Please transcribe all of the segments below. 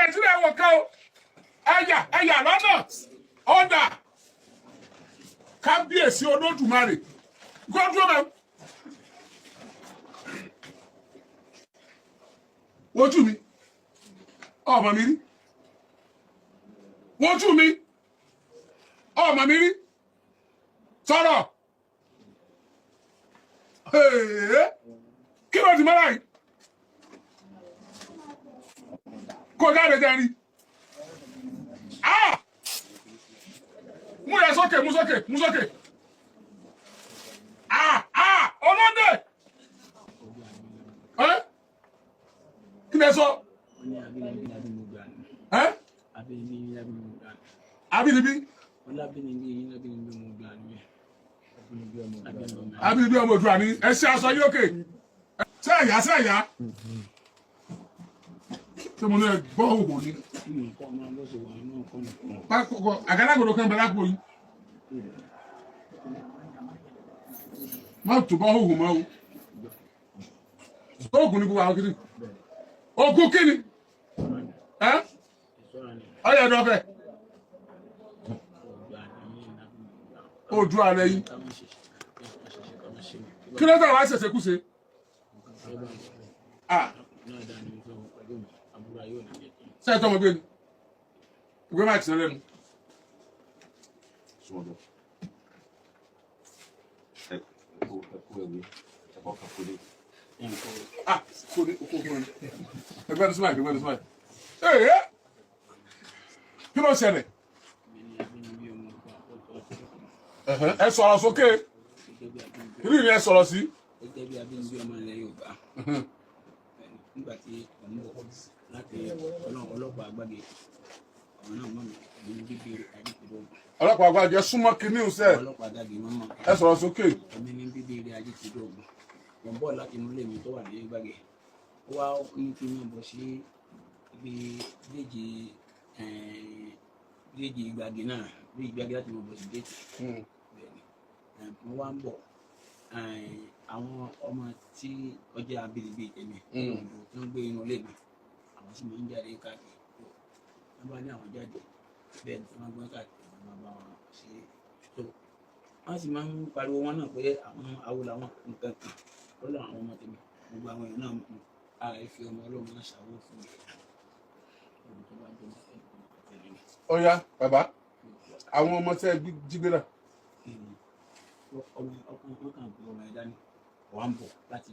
Nàìjíríà wọ̀ ká o ẹ̀yà lọ́nà ọ̀dà kábíyèsí Olódùmarè gbọ́dọ̀ mẹ́ wojú mi ọmọ mi rí wojú mi ọmọ mi rí sọ̀rọ̀ kí ló ti mọ́ra yìí kò jáde jẹ́ rí mú yẹ sókè mú sókè mú sókè ọlọ́dẹ kí lẹ sọ abínibí abínibí ọmọ òdùà ni ẹ ṣe aṣọ yìí òkè ṣe ẹ̀yà ṣe mo ní ẹ gbọ́ òwò ni àgádágodo kan bẹ̀rẹ̀ àpò yìí má tó bá òwò mọ́ o oògùn ni gbogbo àwọn kiri oògùn kíni ọyọ ẹ̀dọ́ fẹ́ Oòduà lẹ́yìn kí ló dé wá ṣẹ̀ṣẹ̀ kúṣe ṣe ẹ̀tọ́ ọmọ gbé ni ìgbé máa tìǹà lẹ́nu. Ẹgbẹ́ ní súnmọ́ ẹgbẹ́ ní súnmọ́ kí ló ṣẹlẹ̀ ẹ sọ̀rọ̀ sókè irú ìrìn ẹ sọ̀rọ̀ sí. Gẹ́gẹ́ bí abínibí ọmọ ilẹ̀ Yorùbá nígbà tí òun bọ̀ láti ọlọ́pàá àgbàgbé ọmọ náà mọ̀ mí ní bíbí Ajíkìdó. Ọlọ́pàá àgbàgbé súnmọ́ kínní ọ̀sẹ̀ ọlọ́pàá àgbàgbé mọ́mọ́ ẹ sọ̀rọ̀ sókè. èmi ní bíbí Ajíkìdó mo bọ̀ láti inú ilé mi tó wà ní Gbàgé ó wá ní kí n bọ̀ sí ibi déèjì Gbàgé náà bí Gbàgé láti mọ̀ bọ̀ sí déètì mo wá ń bọ̀ àwọn ọmọ tí ọjà abínibí èmi tó ń gbé inú ilé mi àwọn sì máa ń jáde káàkiri wọn bá ní àwọn jáde bẹ́ẹ̀ ni wọn gbọ́n káàkiri wọn máa bá wọn ṣe tó wọn sì máa ń pariwo wọn náà pé àwọn awo làwọn nǹkan kan lọ́dọ̀ àwọn ọmọ tèmi gbogbo àwọn èèyàn náà mú ara ìfi ọmọ ọlọ́mọ náà ṣàwọ́ fún mi. Ó yá bàbá àwọn ọmọ tẹ́ jí gbé náà. Ọkàn gbé ọmọ ẹ dání wà ń bọ̀ láti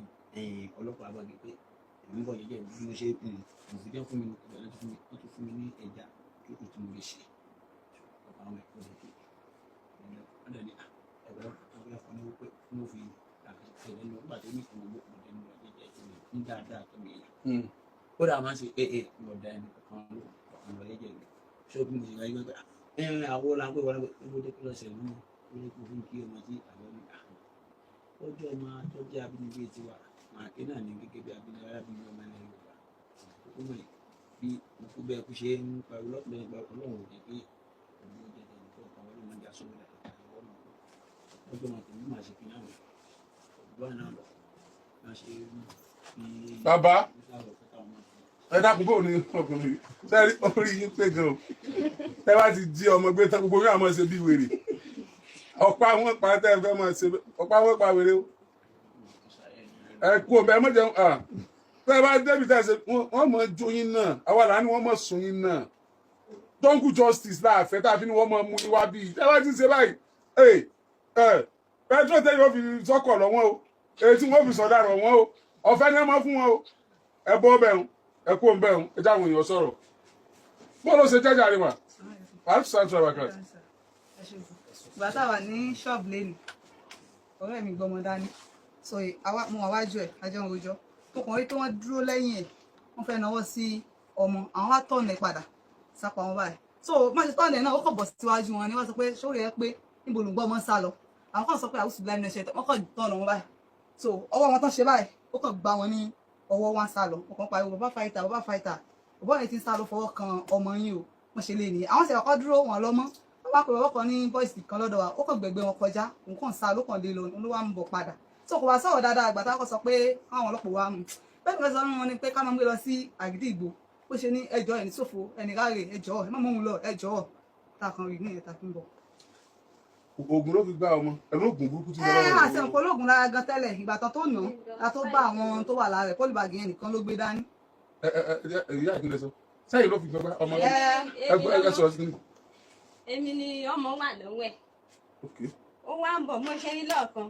ọlọ́pàá àgbàgbé pé èmi ń bọ̀ jẹ́jẹ́ bí mo ṣe òfin jẹ́ fún mi ìgbàlódé fún mi wọ́n tún fún mi ní ẹja tó kù tí mo lè ṣe ọ̀pọ̀ àwọn ẹ̀kọ́ lè fi wọ́n dẹ̀ ní ẹ̀rọ ọ̀gbẹ́ fún mi pé mo fi àgbẹ̀fẹ̀ lọ nígbà tó ní ìfún gbogbo ọ̀dẹ̀ ní ọ̀dẹ̀ jẹ́ ìfún mi ní dáadáa tó mi yẹn. Ó dà máa ń ṣe lọ́dà ẹni kankan lọ lẹ́jẹ̀ mi ṣé bí mo ṣe ráyé pé àwọn làǹpẹ̀ wọlé ó dé kí lọ́sẹ̀ nínú ó ní kó fún kí ọmọ tí àwọn ní ọjọ́ ọmọ tó jẹ́ abínibí tiwa màáké náà ní gẹ́gẹ́ bí abínibí arábìnrin ọmọ ilẹ̀ Yorùbá ó mọ̀ bí òkú bẹ́ẹ̀ kú ṣe ń pariwo lọ́pọ̀ ìgbà Ọlọ́run ò jẹ́ pé òun ó jẹ́ ẹnìkan ọ̀kan wọlé wọn jà sórí ẹ̀ ọjọ́ ọmọ tèmi máa ṣe pinnu àwọn òdùbà náà lọ máa ṣe fi. Bàbá ẹ dákun bóun ni ọkùnrin sẹ́rí orí yín pé gan o ẹ bá ti jí ọmọ gbé tán gbogbo yóò máa ṣe bí wèrè ọ̀pá wọn pa tẹ́ ẹ fẹ́ máa ṣe ọ̀pá wọn pa wèrè o ẹ kú ọmọ ẹ mọ̀ jẹun tẹ́ ẹ bá débi tẹ́ ẹ ṣe wọ́n mọ̀ jó yín náà àwa là ní wọ́n mọ̀ sùn yín náà dọ́ńkù justice láàfẹ́ tá a fi ní wọ́n mọ̀ mú yín wá bí ẹ bá ti ṣe báyìí pẹ́trol tẹ́ yóò fi sọ́kọ̀ lọ́wọ́ o èyí tí wọ́n fi sọ̀dá rọ̀ wọ́n o ọ̀fẹ́ ni wọ́n mọ̀ fún wọn o ẹ bọ́ bẹ́ẹ̀ ẹ kú ọmọ bẹ́ẹ̀ ẹ jáwọn èèyàn sọ̀rọ̀ bọ́ọ̀lù ṣe jẹ́jà rí wa àti sàǹtì àbàkàtì. Ìgbà táwa ní ṣọ́ọ̀bù lẹ́nu ọ̀rẹ́ mi gbọmọ dání so mo wà wájú ẹ̀ ajọ́ ń rojọ́ tó kàn rí tó wọ́n dúró lẹ́yìn ẹ̀ wọ́n fẹ́ náwó sí ọmọ àwọn wá tọ̀nà ẹ̀ padà sápá wọn báyìí so má ṣe tọ̀nà ẹ̀ náà ó kàn bọ̀ síwájú wọn ni wọ́n sọ pé sórí ẹ pé níbo ló ń gbọ́ ọmọ sá lọ àwọn kan sọ pé àwùsù láì ní ẹsẹ̀ wọ́n kàn tọ̀nà wọn báyìí so ọwọ́ wọn tán ṣe báyìí ó kàn gbá wọn ní ọwọ́ wọn sá lọ wọ́n kàn pariwo bàbá fáìtà bàbá yẹn ti ń sá lọ fọwọ́ kan ọmọ yín o wọ́n ṣe lè ní àwọn sì kọ́kọ́ dúró wọn lọ́mọ́ wọ́n bá pè wọ́n kàn ní bọ́ìsì kan lọ́dọ̀ wa ó kàn gbẹ̀gbẹ́ wọn kọjá òun kàn sá ló kàn lé lọ ló wá ń bọ̀ padà tó kò wá sọ̀rọ̀ dáadáa àgbà táwọn sọ pé àwọn ọlọ́pàá wa mú bẹ́ẹ̀ ni wọ́n sọ wọn ni pé ká máa gbé lọ sí Àgídìgbò bó ṣe ní ẹjọ́ ẹni ṣòfò ẹni ráre ẹjọ́ ẹ má mọ òun lọ ẹjọ́ tá a kan rí ní ẹ̀ta fún bọ̀. oògùn ló fi gbá ọmọ ẹnu oògùn burúkú tí mo lọ rẹ. àti nǹkan olóògùn lára gan tẹ́lẹ̀ ìgbà tán tó nà á tó bá àwọn tó wà lára rẹ̀ pólíbàgì yẹn nìkan ló gbé dání. ìyá ìpínlẹ̀ sọ sẹ́yìn ló fi gbọ́ ọmọ ẹgbẹ́ sọ sí. èmi ni ọmọ wà lọ́wọ́ ẹ̀ ó wá ń bọ̀ mo ṣe rí lọ́ọ̀kan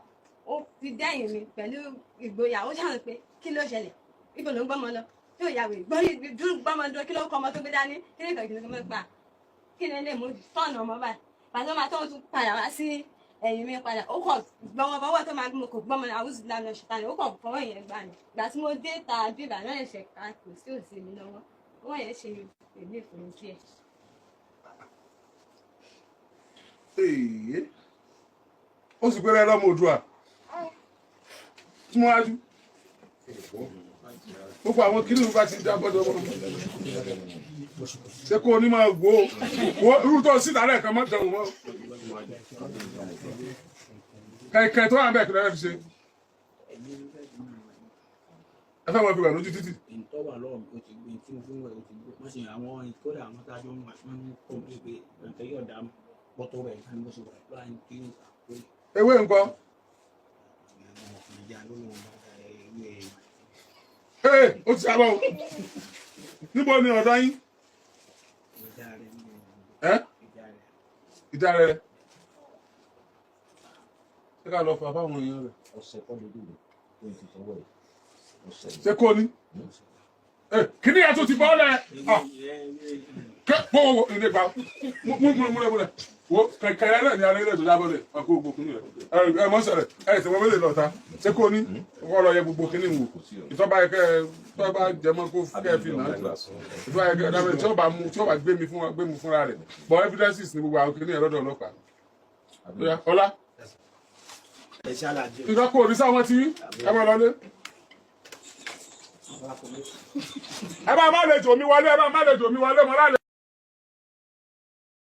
ó fi dẹ́yìn mi pẹ̀lú ìgboyà ó ṣàrò pé kí ló ṣẹlẹ̀ ibo ló ń gbọ́mọ lọ tí ò yàwé gbọ́mọ dúró kí ló kọ́ ọmọ tó gbé dání kí ní ìkọ̀kì ló pa kí ni ilé mo tọ̀nà ọmọ báyìí pàtó máa tó tún padà wá sí ẹ̀yìn mi padà ó kọ̀ gbọ́mọ bọ́wọ́ tó máa kò gbọ́mọ àwùjọ lánàá ṣùtàn ó kọ̀ fọwọ́ yẹn gbà ní ìgbà tí mo dé ta bíbà náà ẹ̀ṣẹ̀ ká kò sí òsì mi lọ́wọ́ wọ́n yẹn ṣe èmi ìfòyín díẹ̀. ó sì pé lọ́mọ Oòduà tí wọ́n wájú gbogbo àwọn kìnnì nípa ti dá gbọ́dọ̀ wọn ṣé kó o ní máa wo irú tó síta lẹ́ẹ̀kan mọ́ jẹun mọ́ kẹ̀kẹ́ tó wà bẹ́ẹ̀ kí lọ́wọ́ fi ṣe ẹ fẹ́ mọ fi wà lójú títì. ìtọ́wà lọ́wọ́ mi ó ti gbé tí mo fún wẹ̀ ó ti gbé wọ́n sì àwọn ìkórè àwọn tájọ́ ń wà fún kọ́ńtì pé ẹ̀ǹkẹ́ yóò dá pọ́tọ́ rẹ̀ ní bó ṣe wà láàrin kí ó kà pé. ewé nǹkan. ó ti sábà o níbo ni ọ̀dọ́ yín. ìdá rẹ̀ ṣé ká lọ fà fáwọn èèyàn rẹ̀. ọ̀sẹ̀ kọ́ lójú rẹ̀ tó ń ti fọwọ́ ẹ̀ ọ̀sẹ̀. ṣé kò ní. kíní yẹn tó ti bọ́ lẹ̀ kó ilé gbà múlẹ̀ wo kẹ̀kẹ́ náà ní alẹ́ ilé tó jábọ̀ lẹ̀ ọkọ̀ gbogbo kìíní rẹ̀ ẹ mọ̀ sọ̀rọ̀ ẹ ti wọ́n mélòó lọ́ta ṣé kò ní wọ́n lọ yẹ gbogbo kìíní wò ìtọ́ba yẹ kẹ́ tọ́ bá jẹmọ́ kó kẹ́ fi nà á ìtọ́ba yẹ kẹ́ dábẹ́ tí ó bá gbé mi fúnra rẹ̀ but evidences ni gbogbo àwọn kìíní yẹn lọ́dọ̀ ọlọ́pàá. ọlá ìtọ́kọ̀ òní sáwọn tí ẹ máa lọlé. ẹ bá má lè jò mí wọlé mọ́ lálẹ́.